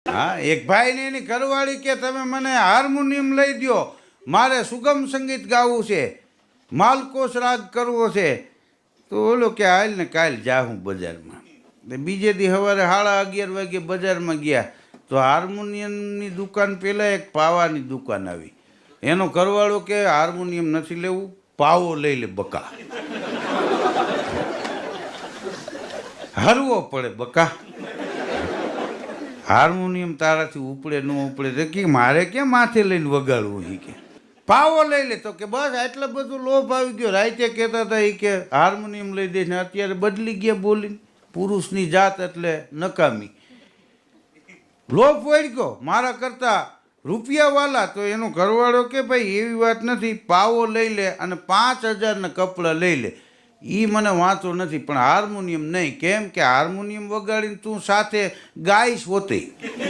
હા, એક ભાઈ ને એની ઘરવાળી કે તમે મને હાર્મોનિયમ લઈ દ્યો, મારે સુગમ સંગીત ગાવું છે, માલકોસ રાગ કરવો છે. તો ઓલો કે હાલ ને કાલ જાઉં બજારમાં. બીજે દી સવારે 11:30 વાગે બજારમાં ગયા તો હાર્મોનિયમની દુકાન પહેલાં એક પાવાની દુકાન આવી. એનો ઘરવાળો કે હાર્મોનિયમ નથી લેવું, પાવો લઈ લે બકા. હરવો પડે બકા, હાર્મોનિયમ તારાથી ઉપડે ન ઉપડે તો કે મારે ક્યાં માથે લઈને વગાડવું. એ કે પાવો લઈ લે. તો કે બસ આટલો બધો લોભ આવી ગયો. રાતે કહેતા હતા એ કે હાર્મોનિયમ લઈ દે ને અત્યારે બદલી ગયા બોલીને. પુરુષની જાત એટલે નકામી. લોભ વળી ગયો મારા કરતા રૂપિયાવાલા. તો એનો ઘરવાળો કે ભાઈ એવી વાત નથી, પાવો લઈ લે અને 5,000 કપડાં લઈ લે. એ મને વાંચો નથી, પણ હાર્મોનિયમ નહીં. કેમ કે હાર્મોનિયમ વગાડીને તું સાથે ગાઈશ હોતી.